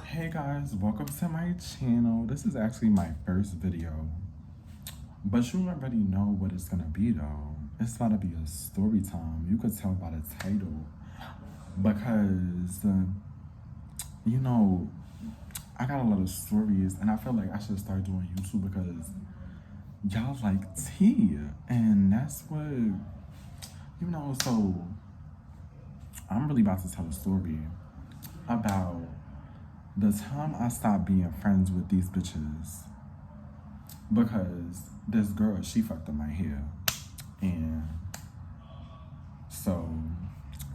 Hey guys, welcome to my channel. This is actually my first video, but you already know what it's gonna be though. It's about to be a story time. You could tell by the title because, I got a lot of stories and I feel like I should start doing YouTube because y'all like tea and that's what, so I'm really about to tell a story about the time I stopped being friends with these bitches because this girl, she fucked up my hair. And so,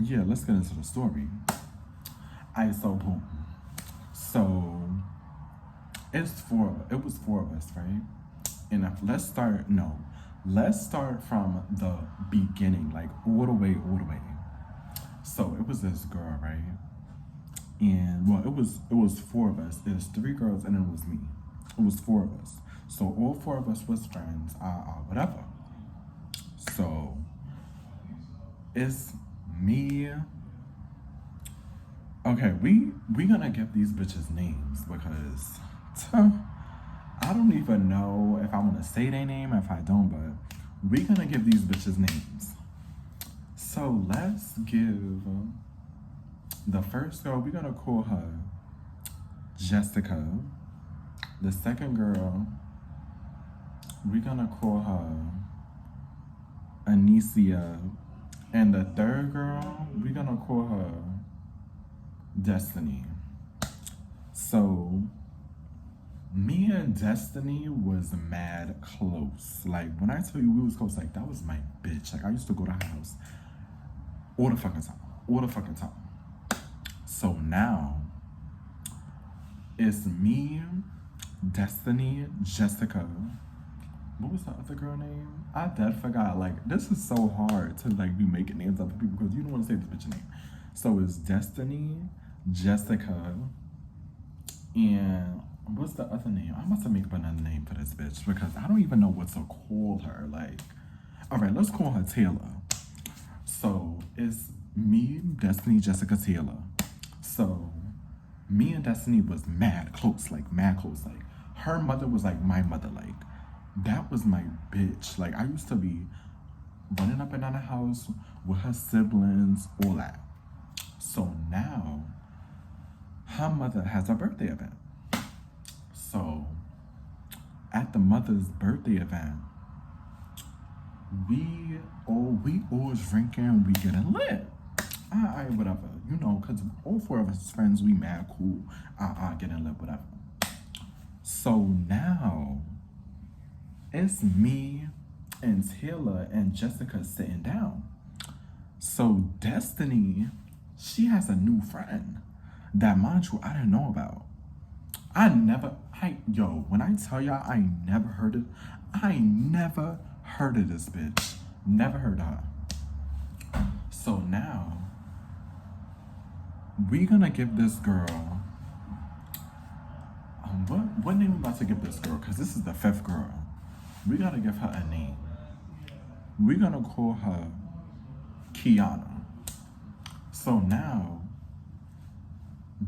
yeah, let's get into the story. Boom. So, it was four of us, right? And let's start from the beginning, like all the way. So, it was this girl, right? And well, it was four of us. There's three girls and it was me. It was four of us. So all four of us was friends, whatever. So it's me. Okay, we gonna give these bitches names because I don't even know if I wanna say their name, if I don't, but we gonna give these bitches names. So let's give the first girl, we're gonna call her Jessica. The second girl, we're gonna call her Anicia. And the third girl, we're gonna call her Destiny. So, me and Destiny was mad close. Like, when I tell you we was close, like, that was my bitch. Like, I used to go to her house all the fucking time. So now, it's me, Destiny, Jessica. What was the other girl name? I dead forgot. Like, this is so hard to, like, be making names up for people because you don't want to say this bitch name. So it's Destiny, Jessica, and what's the other name? I must have made up another name for this bitch because I don't even know what to call her. Like, all right, let's call her Taylor. So it's me, Destiny, Jessica, Taylor. So, me and Destiny was mad close. Like, her mother was like my mother. Like, that was my bitch. Like, I used to be running up and down the house with her siblings, all that. So now, her mother has a birthday event. So, at the mother's birthday event, we all drinking, we getting lit. Alright, whatever. Because all four of us friends, we mad cool. Getting lit, whatever. So now, it's me and Taylor and Jessica sitting down. So Destiny, she has a new friend that, mind you, I didn't know about. When I tell y'all I never heard of this bitch. Never heard of her. So now, we gonna give this girl, what name we about to give this girl? Because this is the fifth girl. We gotta give her a name. We're gonna call her Kiana. So now,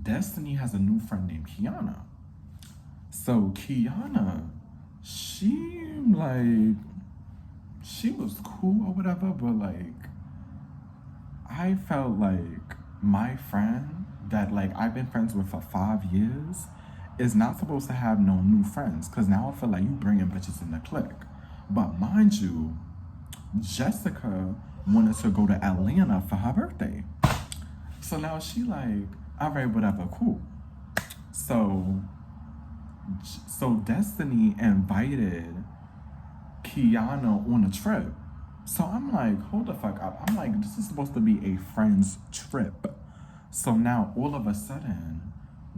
Destiny has a new friend named Kiana. So Kiana, she was cool or whatever, but like, I felt like my friend that like I've been friends with for 5 years is not supposed to have no new friends, because now I feel like you bringing bitches in the clique. But mind you, Jessica wanted to go to Atlanta for her birthday. So now she like, all right, whatever, cool. So Destiny invited Kiana on a trip. So I'm like, hold the fuck up. I'm like, this is supposed to be a friend's trip. So now all of a sudden,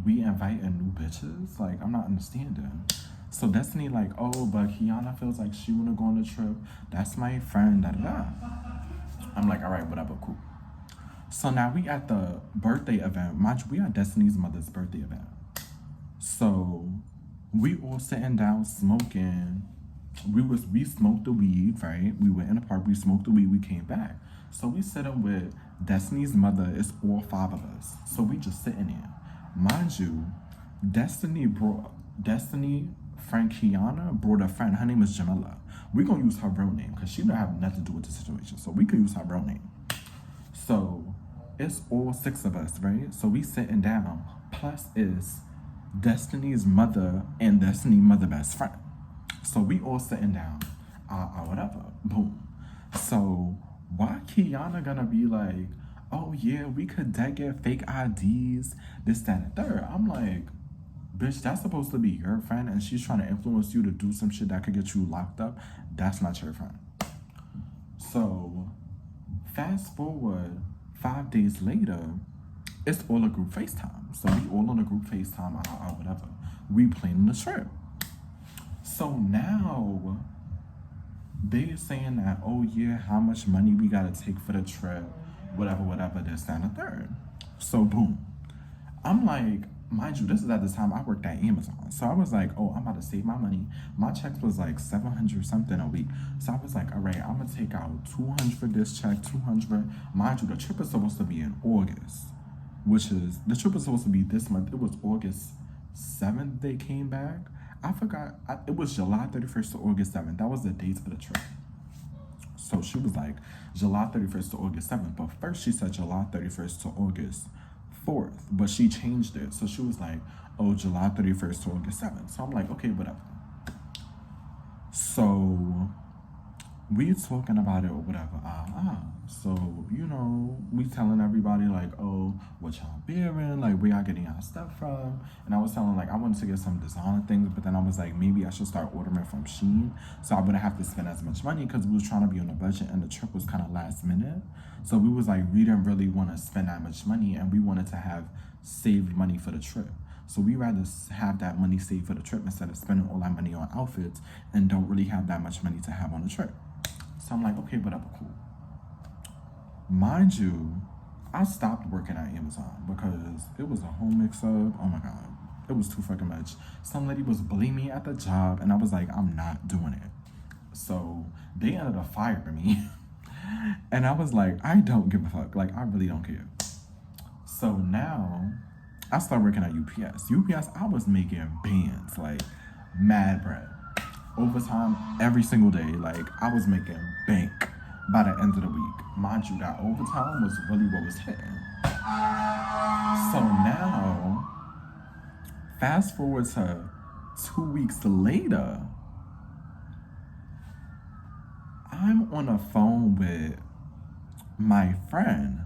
we inviting new bitches? Like, I'm not understanding. So Destiny like, oh, but Kiana feels like she wanna go on the trip. That's my friend, da-da-da. I'm like, all right, whatever, cool. So now we at the birthday event. Mind you, we at Destiny's mother's birthday event. So we all sitting down smoking. we smoked the weed, right? We went in the park, we smoked the weed, we came back. So we sitting with Destiny's mother, it's all five of us. So we just sitting there. Mind you, Destiny Frankiana brought a friend, her name is Jamila. We gonna use her real name because she don't have nothing to do with the situation. So we can use her real name. So it's all six of us, right? So we sitting down. Plus is Destiny's mother and Destiny's mother best friend. So we all sitting down. Whatever. Boom. So why Kiana gonna be like, oh yeah, we could get fake IDs, this, that, and third? I'm like, bitch, that's supposed to be your friend, and she's trying to influence you to do some shit that could get you locked up. That's not your friend. So fast forward 5 days later, it's all a group FaceTime. So we all on a group FaceTime, whatever. We planning the trip. So now they saying that, oh yeah, how much money we gotta take for the trip, whatever, this, that, and the third. So boom. I'm like, mind you, this is at the time I worked at Amazon. So I was like, oh, I'm about to save my money. My checks was like 700 something a week. So I was like, all right, I'm gonna take out 200 for this check, 200. Mind you, the trip is supposed to be in August, the trip was supposed to be this month. It was August 7th they came back. I forgot, it was July 31st to August 7th. That was the dates of the trip. So she was like, July 31st to August 7th. But first she said July 31st to August 4th. But she changed it. So she was like, oh, July 31st to August 7th. So I'm like, okay, whatever. So we talking about it or whatever. So, you know, we telling everybody like, oh, what y'all bearing? Like, where y'all getting y'all stuff from? And I was telling like, I wanted to get some designer things, but then I was like, maybe I should start ordering from Shein. So I wouldn't have to spend as much money because we was trying to be on a budget and the trip was kind of last minute. So we was like, we didn't really want to spend that much money and we wanted to have saved money for the trip. So we rather have that money saved for the trip instead of spending all that money on outfits and don't really have that much money to have on the trip. So I'm like, okay, whatever, cool. Mind you, I stopped working at Amazon because it was a whole mix-up. Oh my God, it was too fucking much. Some lady was bullying me at the job and I was like, I'm not doing it. So they ended up firing me. And I was like, I don't give a fuck. Like, I really don't care. So now I started working at UPS. UPS, I was making bands, like mad bread. Overtime every single day. Like, I was making bank by the end of the week. Mind you, that overtime was really what was hitting. So now, fast forward to 2 weeks later, I'm on a phone with my friend.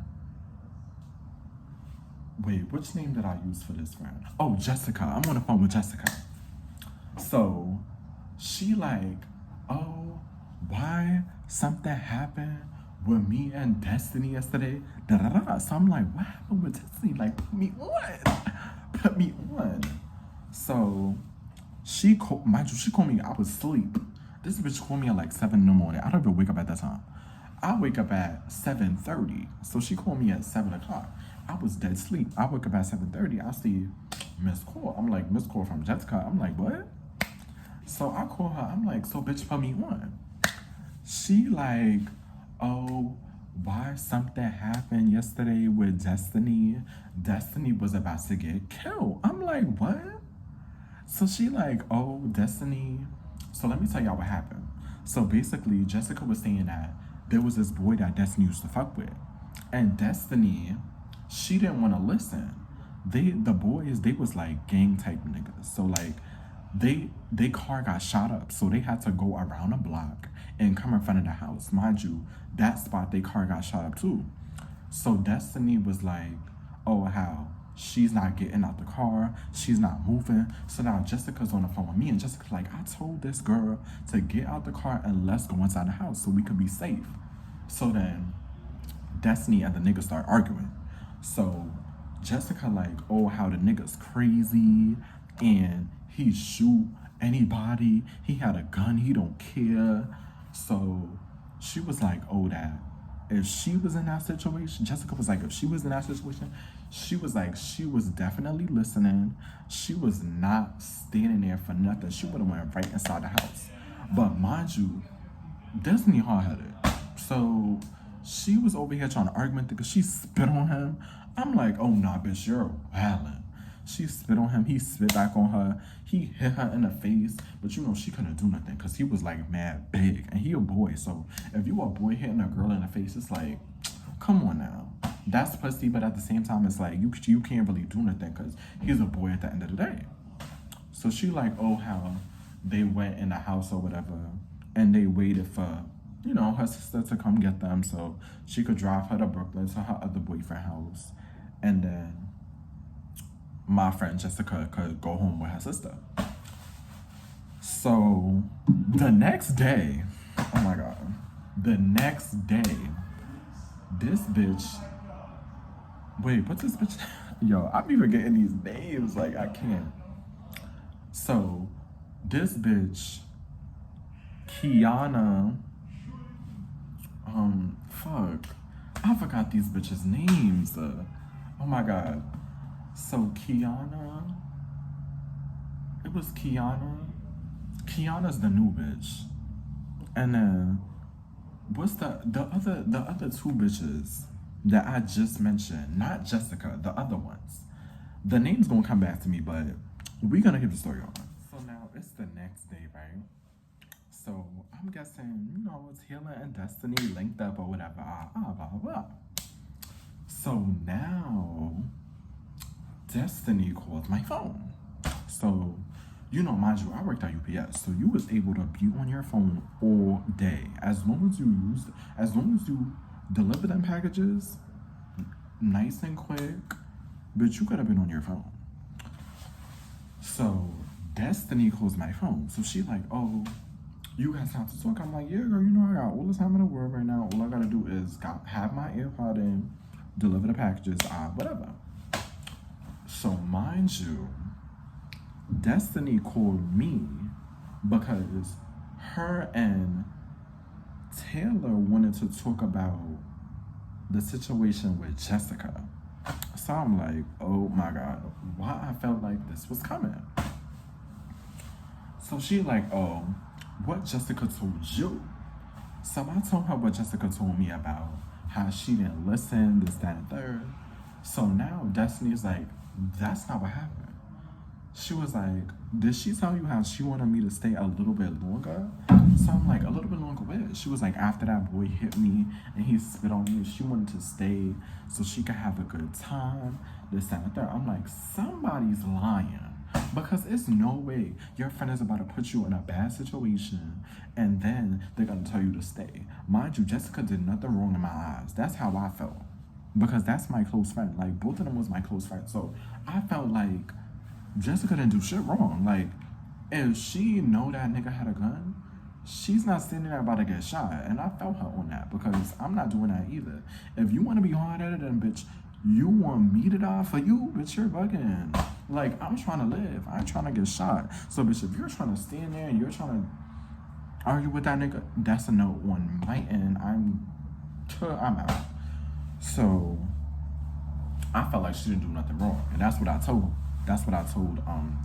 Wait, which name did I use for this friend? Oh, Jessica. I'm on the phone with Jessica. So she like, oh, why something happened with me and Destiny yesterday? Da da da. So I'm like, what happened with Destiny? Like, put me on. So she called, mind you, she called me. I was asleep. This bitch called me at like 7 in the morning. I don't even wake up at that time. I wake up at 7:30. So she called me at 7 o'clock. I was dead asleep. I wake up at 7:30. I see missed call. I'm like, missed call from Jessica. I'm like, what? So I call her. I'm like, so bitch, put me on. She like, oh, why something happened yesterday with Destiny? Destiny was about to get killed. I'm like, what? So she like, oh, Destiny. So let me tell y'all what happened. So basically, Jessica was saying that there was this boy that Destiny used to fuck with. And Destiny, she didn't want to listen. The boys, they was like gang type niggas. So like, they car got shot up. So they had to go around a block and come in front of the house. Mind you, that spot, they car got shot up too. So Destiny was like, oh, how? She's not getting out the car. She's not moving. So now Jessica's on the phone with me. And Jessica's like, I told this girl to get out the car and let's go inside the house so we could be safe. So then Destiny and the nigga start arguing. So Jessica like, oh, how the nigga's crazy and he shoot anybody. He had a gun. He don't care. So she was like, oh, that if she was in that situation, Jessica was like, if she was in that situation, she was like, she was definitely listening. She was not standing there for nothing. She would have went right inside the house. But mind you, Destiny hard-headed. So she was over here trying to argument because she spit on him. I'm like, oh nah, bitch, you're wildin'. She spit on him. He spit back on her. He hit her in the face, but you know she couldn't do nothing because he was like mad big, and he a boy. So if you a boy hitting a girl in the face, it's like, come on now. That's pussy, but at the same time, it's like you can't really do nothing because he's a boy at the end of the day. So she like, oh, how they went in the house or whatever, and they waited for, you know, her sister to come get them so she could drive her to Brooklyn to her other boyfriend house, and then my friend Jessica could go home with her sister. So the next day, oh my god, the next day, this bitch. Wait, what's this bitch? Yo, I'm even getting these names. Like, I can't. So, this bitch, Kiana, fuck. I forgot these bitches' names. Oh my god. So, Kiana, it was Kiana. Kiana's the new bitch. And then, what's the other two bitches that I just mentioned? Not Jessica, the other ones. The name's gonna come back to me, but we're gonna keep the story on. So now it's the next day, right? So I'm guessing, you know, it's Healer and Destiny linked up or whatever. Blah, blah, blah. So now Destiny calls my phone. So, you know, mind you, I worked at UPS, so you was able to be on your phone all day. As long as you deliver them packages nice and quick, but you could have been on your phone. So Destiny calls my phone. So she like, oh, you got time to talk? I'm like, yeah, girl, you know I got all the time in the world right now. All I gotta do is have my AirPod in, deliver the packages, whatever. So mind you, Destiny called me because her and Taylor wanted to talk about the situation with Jessica. So I'm like, oh my god, why I felt like this was coming. So she like, oh, what Jessica told you? So I told her what Jessica told me about how she didn't listen, this, that, and third. So now Destiny's like, that's not what happened. She was like, did she tell you how she wanted me to stay a little bit longer? So I'm like, a little bit longer what? She was like, after that boy hit me and he spit on me, she wanted to stay so she could have a good time, this, that, and third. I'm like, somebody's lying. Because it's no way your friend is about to put you in a bad situation and then they're going to tell you to stay. Mind you, Jessica did nothing wrong in my eyes. That's how I felt. Because that's my close friend. Like, both of them was my close friend. So I felt like Jessica didn't do shit wrong. Like, if she know that nigga had a gun, she's not standing there about to get shot. And I felt her on that because I'm not doing that either. If you want to be hard-headed, then bitch, you want me to die for you? Bitch, you're bugging. Like, I'm trying to live. I ain't trying to get shot. So, bitch, if you're trying to stand there and you're trying to argue with that nigga, that's a no on my end. I'm out. So, I felt like she didn't do nothing wrong. And that's what I told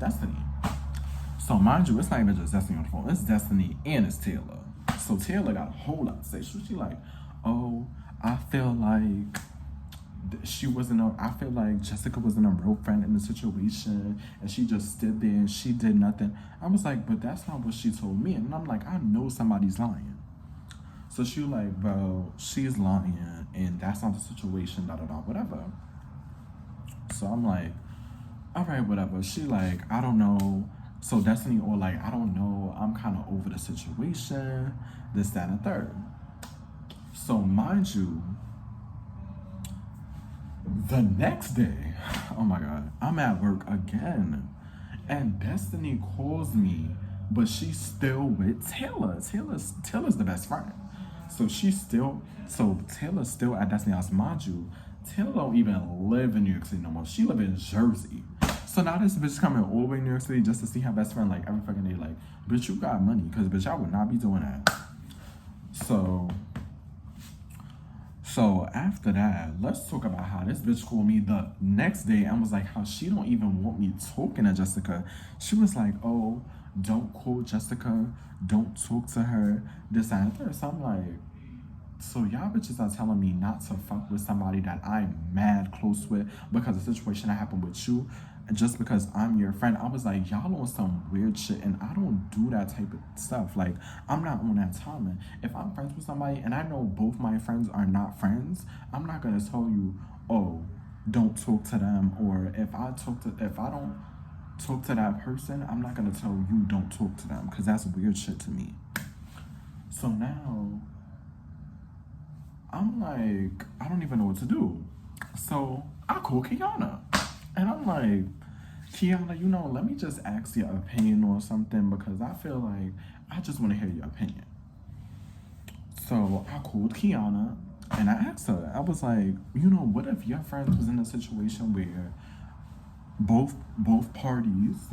Destiny. So mind you, it's not even just Destiny on the phone. It's Destiny and it's Taylor. So Taylor got a whole lot to say. So she like, oh, I feel like I feel like Jessica wasn't a real friend in the situation and she just stood there and she did nothing. I was like, but that's not what she told me. And I'm like, I know somebody's lying. So she like, well, she's lying and that's not the situation, whatever. So I'm like, all right, whatever. She like, I don't know. So Destiny or like, I don't know. I'm kind of over the situation, this, that, and third. So mind you, the next day, oh my God, I'm at work again. And Destiny calls me, but she's still with Taylor. Taylor's the best friend. So Taylor's still at Destiny House. Mind you, Taylor don't even live in New York City no more. She live in Jersey. So now this bitch coming all the way to New York City just to see her best friend like every fucking day. Like, bitch, you got money. Because, bitch, I would not be doing that. So after that, let's talk about how this bitch called me the next day and was like how she don't even want me talking to Jessica. She was like, oh, don't call Jessica, don't talk to her, this and that. So I'm like, so y'all bitches are telling me not to fuck with somebody that I'm mad close with because the situation that happened with you, and just because I'm your friend. I was like, y'all on some weird shit, and I don't do that type of stuff. Like, I'm not on that timing. If I'm friends with somebody and I know both my friends are not friends, I'm not gonna tell you, oh, don't talk to them. Or if I don't talk to that person, I'm not gonna tell you don't talk to them because that's weird shit to me. So now I'm like, I don't even know what to do. So I call Kiana. And I'm like, Kiana, let me just ask your opinion or something because I feel like I just want to hear your opinion. So I called Kiana and I asked her, I was like, what if your friend was in a situation where both parties,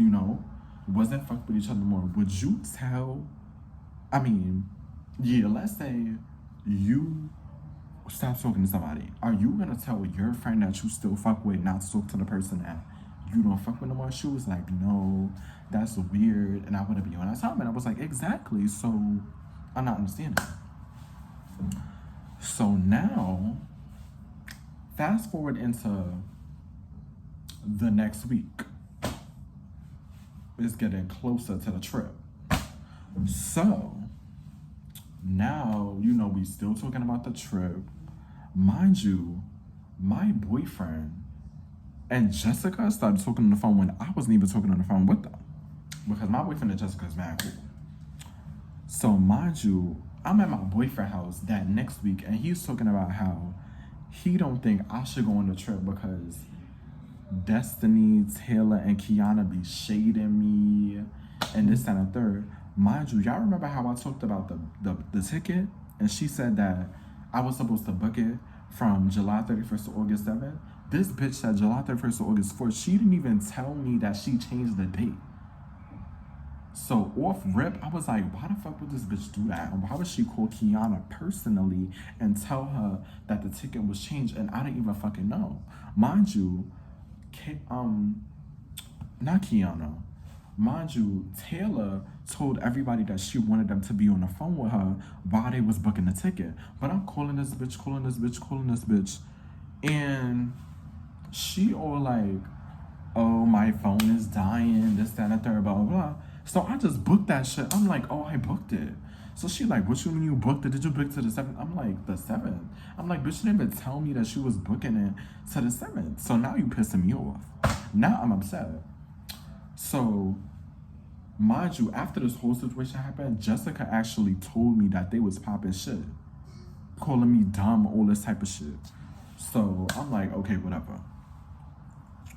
wasn't fucked with each other more? Would you tell, I mean, yeah, let's say you stop talking to somebody. Are you gonna tell your friend that you still fuck with not to talk to the person that you don't fuck with no more? She was like, no, that's weird, and I wouldn't be on that time. And I was like, exactly. So I'm not understanding. So now, fast forward into the next week. It's getting closer to the trip. So now, we still talking about the trip. Mind you, my boyfriend and Jessica started talking on the phone when I wasn't even talking on the phone with them. Because my boyfriend and Jessica is mad cool. So mind you, I'm at my boyfriend's house that next week and he's talking about how he don't think I should go on the trip because Destiny, Taylor, and Kiana be shading me and this and a third. Mind you, y'all remember how I talked about the ticket? And she said that I was supposed to book it from July 31st to August 7th. This bitch said July 31st to August 4th. She didn't even tell me that she changed the date. So off rip, I was like, why the fuck would this bitch do that? And why would she call Kiana personally and tell her that the ticket was changed? And I didn't even fucking know. Mind you, not Kiana. Mind you, Taylor told everybody that she wanted them to be on the phone with her while they was booking the ticket. But I'm calling this bitch, and she all like, oh, my phone is dying, this, that, and the third, blah, blah, blah. So I just booked that shit. I'm like, oh, I booked it. So she like, what you mean you booked it? Did you book it to the 7th? I'm like, the 7th? I'm like, bitch, she didn't even tell me that she was booking it to the 7th. So now you pissing me off. Now I'm upset. So, mind you, after this whole situation happened, Jessica actually told me that they was popping shit. Calling me dumb, all this type of shit. So I'm like, okay, whatever.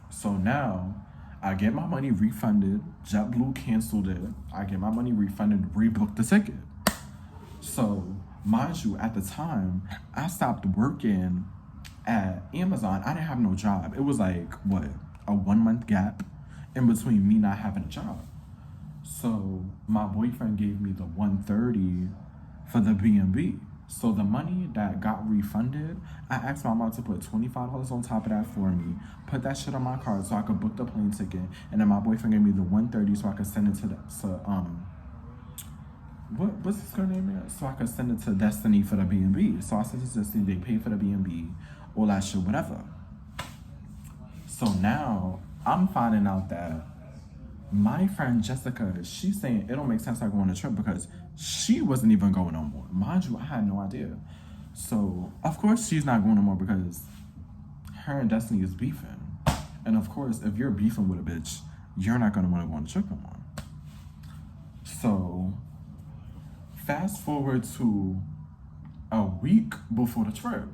So now I get my money refunded. JetBlue canceled it. I get my money refunded, rebooked the ticket. So, mind you, at the time, I stopped working at Amazon. I didn't have no job. It was like, what, a 1 month gap in between me not having a job. So my boyfriend gave me the $130 for the B&B. So the money that got refunded, I asked my mom to put $25 on top of that for me, put that shit on my card so I could book the plane ticket, and then my boyfriend gave me the $130 so I could send it what's this girl name is? So I could send it to Destiny for the B&B. So I sent it to Destiny, they paid for the B&B, all that shit, whatever. So now I'm finding out that my friend Jessica, she's saying it don't make sense I go on a trip because she wasn't even going no more. Mind you, I had no idea. So, of course, she's not going no more because her and Destiny is beefing. And of course, if you're beefing with a bitch, you're not going to want to go on a trip no more. So, fast forward to a week before the trip.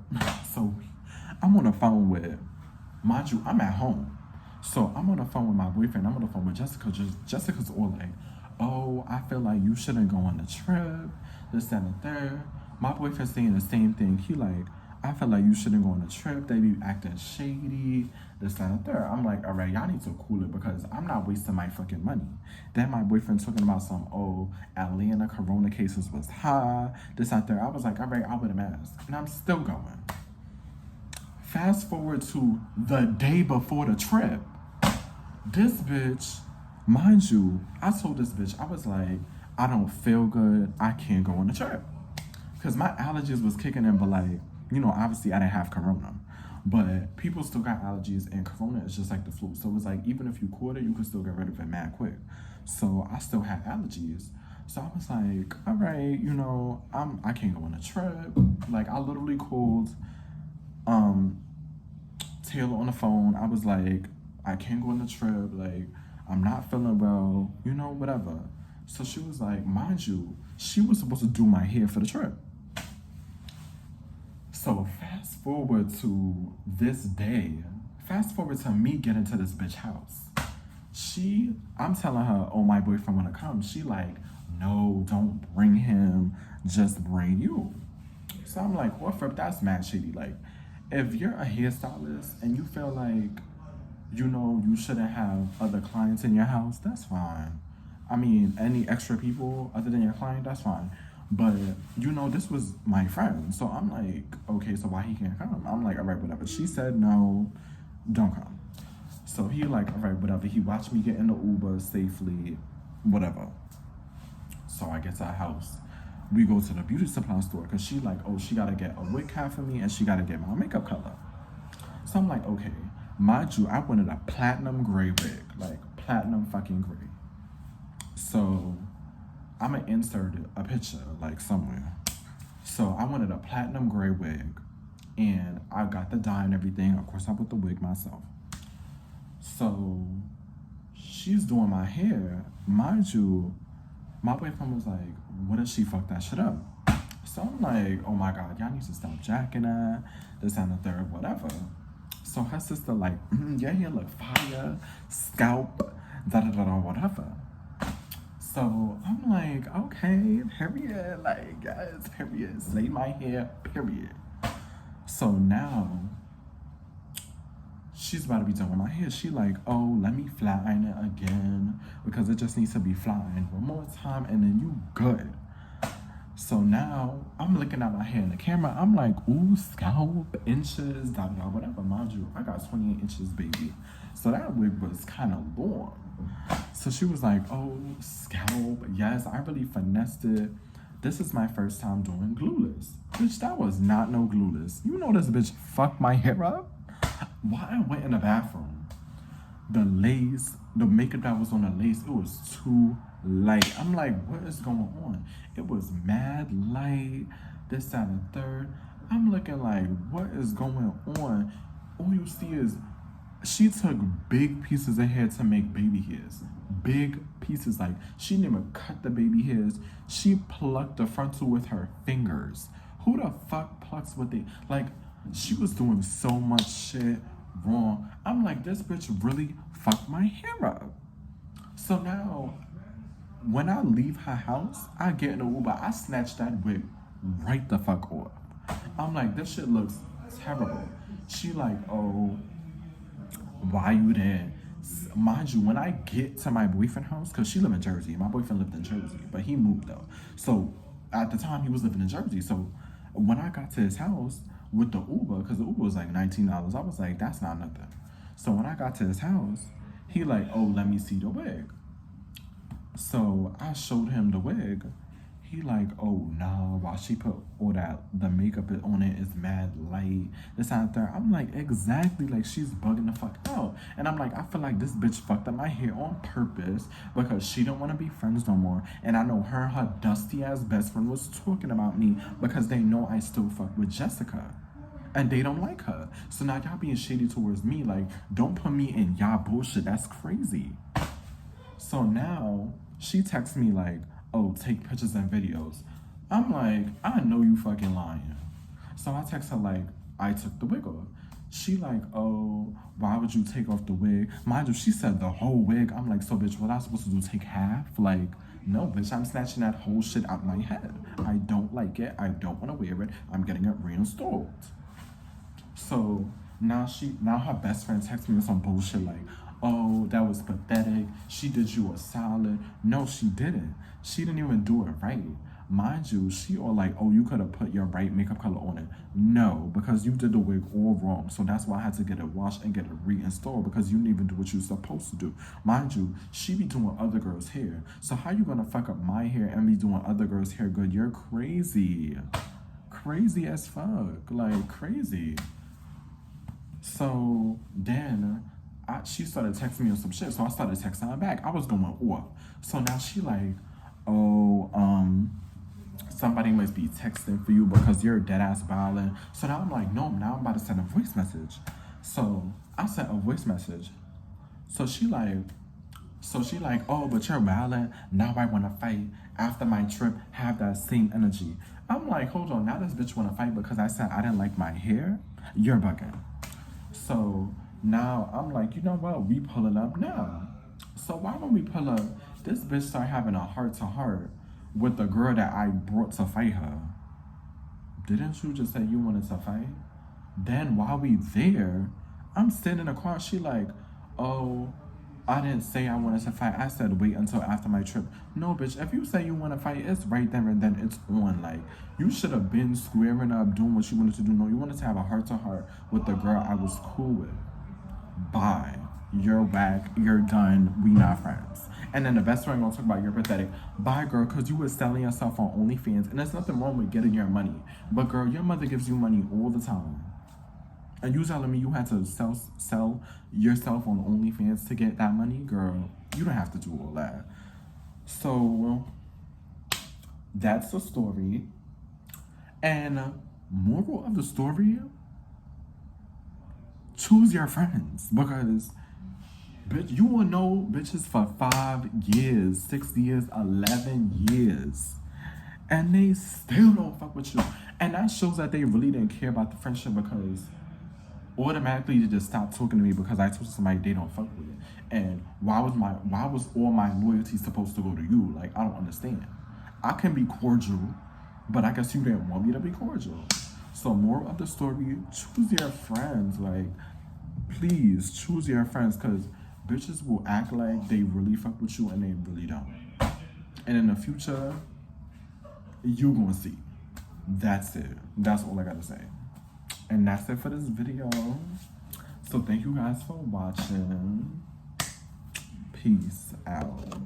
So, I'm on the phone with, mind you, I'm at home. So I'm on the phone with my boyfriend. I'm on the phone with Jessica. Jessica's all like, oh, I feel like you shouldn't go on the trip, this, that, and the third. My boyfriend's saying the same thing. He like, I feel like you shouldn't go on the trip. They be acting shady, this, that, and the third. I'm like, all right, y'all need to cool it because I'm not wasting my fucking money. Then my boyfriend talking about some, oh, Atlanta corona cases was high, this, that, third. I was like, all right, I'll wear a mask. And I'm still going. Fast forward to the day before the trip. This bitch, Mind you, I told this bitch, I was like, I don't feel good. I can't go on the trip. Because my allergies was kicking in, but like, obviously I didn't have corona. But people still got allergies, and corona is just like the flu. So it was like, even if you caught it, you could still get rid of it mad quick. So I still had allergies. So I was like, all right, I can't go on a trip. Like, I literally called um Taylor on the phone. I was like, I can't go on the trip. Like, I'm not feeling well, whatever. So she was like, mind you, she was supposed to do my hair for the trip. So fast forward to this day. Fast forward to me getting to this bitch house. I'm telling her, oh, my boyfriend wanna come. She like, no, don't bring him. Just bring you. So I'm like, well, Fripp, that's mad shady. Like, if you're a hairstylist and you feel like, you shouldn't have other clients in your house, that's fine. I mean, any extra people other than your client, that's fine. But, this was my friend. So I'm like, okay, so why he can't come? I'm like, all right, whatever. She said, no, don't come. So he like, all right, whatever. He watched me get in the Uber safely, whatever. So I get to her house. We go to the beauty supply store because she like, oh, she got to get a wig cap for me and she got to get my makeup color. So I'm like, okay. Mind you, I wanted a platinum gray wig. Like, platinum fucking gray. So I'm going to insert a picture, like, somewhere. So I wanted a platinum gray wig. And I got the dye and everything. Of course, I put the wig myself. So she's doing my hair. Mind you, my boyfriend was like, what if she fucked that shit up? So I'm like, oh my God, y'all need to stop jacking that. This and the third, whatever. So her sister like, your hair look fire, scalp, da-da-da-da, whatever. So I'm like, okay, period. Like, yes, period. Slay my hair, period. So now, she's about to be done with my hair. She like, oh, let me flat iron it again because it just needs to be flat ironed one more time and then you good. So now I'm looking at my hair in the camera. I'm like, ooh, scalp, inches, da da, whatever. Mind you, I got 28 inches, baby. So that wig was kind of long. So she was like, oh, scalp. Yes, I really finessed it. This is my first time doing glueless. Bitch, that was not no glueless. You know this bitch fucked my hair up? While I went in the bathroom, the lace, the makeup that was on the lace, it was too light. I'm like, what is going on? It was mad light, this, that, and third. I'm looking like, what is going on? All you see is she took big pieces of hair to make baby hairs. Big pieces, like she didn't even cut the baby hairs. She plucked the frontal with her fingers. Who the fuck plucks with it? Like, she was doing so much shit wrong. I'm like, this bitch really fucked my hair up. So now, when I leave her house, I get in an Uber, I snatch that wig right the fuck off. I'm like, this shit looks terrible. She like, oh, why you there? Mind you, when I get to my boyfriend's house, because she lived in Jersey, my boyfriend lived in Jersey, but he moved though. So at the time he was living in Jersey. So when I got to his house with the Uber, because the Uber was like $19, I was like, that's not nothing. So when I got to his house, he like, oh, let me see the wig. So I showed him the wig. He like, oh nah, why she put all that, the makeup on it is mad light, this out there. I'm like, exactly, like she's bugging the fuck out. And I'm like, I feel like this bitch fucked up my hair on purpose because she don't want to be friends no more. And I know her dusty ass best friend was talking about me because they know I still fuck with Jessica. And they don't like her. So now y'all being shady towards me, like, don't put me in y'all bullshit, that's crazy. So now, she texts me like, oh, take pictures and videos. I'm like, I know you fucking lying. So I text her like, I took the wig off. She like, oh, why would you take off the wig? Mind you, she said the whole wig. I'm like, so bitch, what I supposed to do, take half? Like, no, bitch, I'm snatching that whole shit out my head. I don't like it. I don't want to wear it. I'm getting it reinstalled. So now her best friend texts me with some bullshit like, oh, that was pathetic. She did you a solid. No, she didn't. She didn't even do it right. Mind you, she all like, oh, you could have put your right makeup color on it. No, because you did the wig all wrong. So that's why I had to get it washed and get it reinstalled, because you didn't even do what you're supposed to do. Mind you, she be doing other girls' hair. So how you gonna fuck up my hair and be doing other girls' hair good? You're crazy. Crazy as fuck. Like, crazy. So then she started texting me on some shit. So I started texting her back. I was going off. So now she like, oh, somebody must be texting for you because you're dead ass violent. So now I'm like, no, now I'm about to send a voice message. So I sent a voice message. So she like, oh, but you're violent. Now I want to fight. After my trip, have that same energy. I'm like, hold on. Now this bitch want to fight because I said I didn't like my hair? You're bugging. So now I'm like, you know what? We pulling up now. So why don't we pull up? This bitch start having a heart-to-heart with the girl that I brought to fight her. Didn't you just say you wanted to fight? Then while we there, I'm sitting in the car. She like, oh, I didn't say I wanted to fight. I said wait until after my trip. No, bitch, if you say you want to fight, it's right there and then it's on. Like, you should have been squaring up, doing what you wanted to do. No, you wanted to have a heart-to-heart with the girl I was cool with. Bye. You're whack. You're done. We not friends. And then the best friend gonna talk about you're pathetic. Bye, girl, because you was selling yourself on OnlyFans. And there's nothing wrong with getting your money. But, girl, your mother gives you money all the time. And you telling me you had to sell yourself on OnlyFans to get that money? Girl, you don't have to do all that. So, that's the story. And moral of the story, choose your friends. Because, bitch, you will know bitches for 5 years, 6 years, 11 years. And they still don't fuck with you. And that shows that they really didn't care about the friendship, because automatically they just stopped talking to me because I told somebody they don't fuck with it. And why was all my loyalty supposed to go to you? Like, I don't understand. I can be cordial, but I guess you didn't want me to be cordial. So moral of the story, choose your friends. Like, please choose your friends, because bitches will act like they really fuck with you and they really don't. And in the future, you gonna see. That's it. That's all I gotta say. And that's it for this video. So thank you guys for watching. Peace out.